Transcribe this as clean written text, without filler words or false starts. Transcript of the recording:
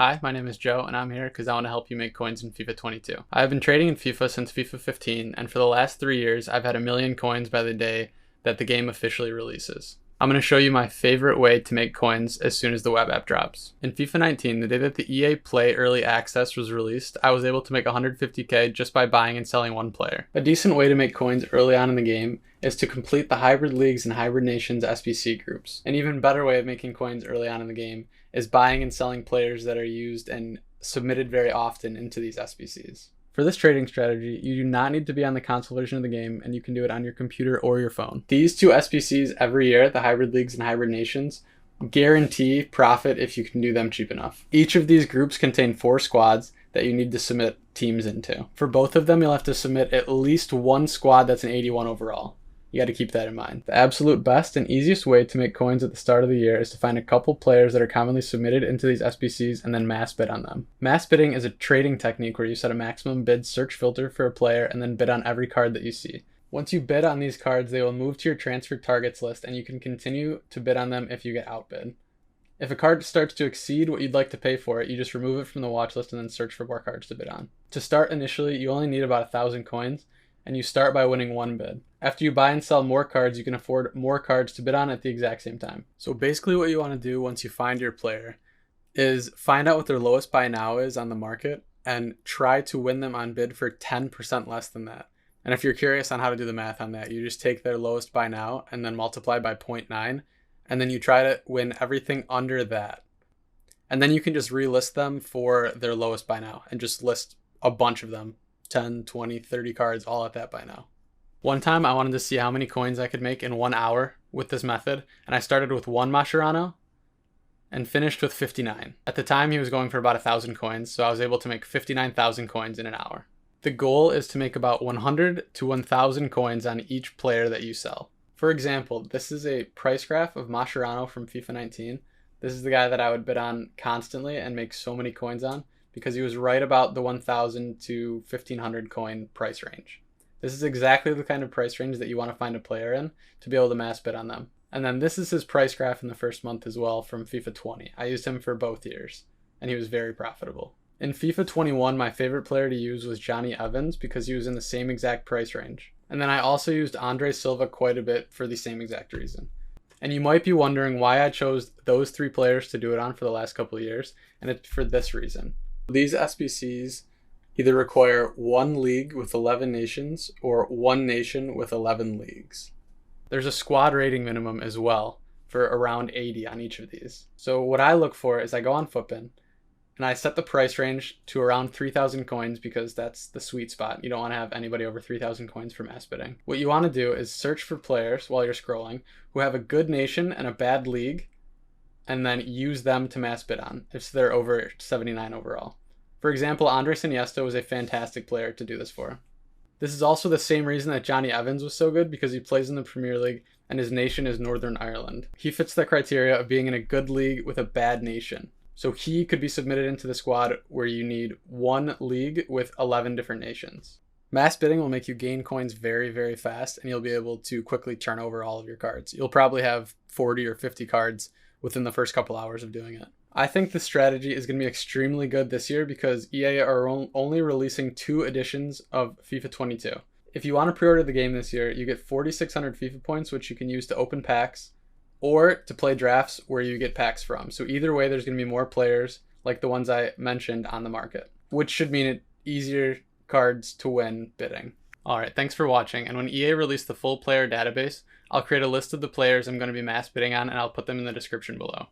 Hi, my name is Joe, and I'm here because I want to help you make coins in FIFA 22. I have been trading in FIFA since FIFA 15, and for the last 3 years, I've had 1,000,000 coins by the day that the game officially releases. I'm going to show you my favorite way to make coins as soon as the web app drops. In FIFA 19, the day that the EA Play Early Access was released, I was able to make 150k just by buying and selling one player. A decent way to make coins early on in the game is to complete the Hybrid Leagues and Hybrid Nations SBC groups. An even better way of making coins early on in the game is buying and selling players that are used and submitted very often into these SBCs. For this trading strategy, you do not need to be on the console version of the game, and you can do it on your computer or your phone. These two SBCs every year, the Hybrid Leagues and Hybrid Nations, guarantee profit if you can do them cheap enough. Each of these groups contain 4 squads that you need to submit teams into. For both of them, you'll have to submit at least one squad that's an 81 overall. You got to keep that in mind. The absolute best and easiest way to make coins at the start of the year is to find a couple players that are commonly submitted into these SBCs and then mass bid on them. Mass bidding is a trading technique where you set a maximum bid search filter for a player and then bid on every card that you see. Once you bid on these cards, they will move to your transfer targets list, and you can continue to bid on them if you get outbid. If a card starts to exceed what you'd like to pay for it, you just remove it from the watch list and then search for more cards to bid on. To start initially, you only need about 1,000 coins, and you start by winning one bid. After you buy and sell more cards, you can afford more cards to bid on at the exact same time. So basically what you want to do once you find your player is find out what their lowest buy now is on the market and try to win them on bid for 10% less than that. And if you're curious on how to do the math on that, you just take their lowest buy now and then multiply by 0.9, and then you try to win everything under that. And then you can just relist them for their lowest buy now and just list a bunch of them, 10, 20, 30 cards, all at that buy now. One time I wanted to see how many coins I could make in 1 hour with this method, and I started with 1 Mascherano and finished with 59. At the time he was going for about 1,000 coins, so I was able to make 59,000 coins in an hour. The goal is to make about 100 to 1,000 coins on each player that you sell. For example, this is a price graph of Mascherano from FIFA 19. This is the guy that I would bid on constantly and make so many coins on because he was right about the 1,000 to 1,500 coin price range. This is exactly the kind of price range that you want to find a player in to be able to mass bid on them. And then this is his price graph in the first month as well from FIFA 20. I used him for both years, and he was very profitable. In FIFA 21, my favorite player to use was Johnny Evans because he was in the same exact price range. And then I also used Andre Silva quite a bit for the same exact reason. And you might be wondering why I chose those 3 players to do it on for the last couple of years, and it's for this reason. These SBCs either require 1 league with 11 nations or 1 nation with 11 leagues. There's a squad rating minimum as well for around 80 on each of these. So what I look for is I go on Futbin and I set the price range to around 3,000 coins because that's the sweet spot. You don't want to have anybody over 3,000 coins for mass bidding. What you want to do is search for players while you're scrolling who have a good nation and a bad league, and then use them to mass bid on if they're over 79 overall. For example, Andres Iniesta was a fantastic player to do this for. This is also the same reason that Johnny Evans was so good, because he plays in the Premier League and his nation is Northern Ireland. He fits the criteria of being in a good league with a bad nation. So he could be submitted into the squad where you need 1 league with 11 different nations. Mass bidding will make you gain coins very, very fast, and you'll be able to quickly turn over all of your cards. You'll probably have 40 or 50 cards within the first couple hours of doing it. I think this strategy is going to be extremely good this year because EA are only releasing 2 editions of FIFA 22. If you want to pre-order the game this year, you get 4,600 FIFA points, which you can use to open packs or to play drafts where you get packs from. So either way, there's going to be more players like the ones I mentioned on the market, which should mean easier cards to win bidding. Alright, thanks for watching, and when EA release the full player database, I'll create a list of the players I'm going to be mass bidding on, and I'll put them in the description below.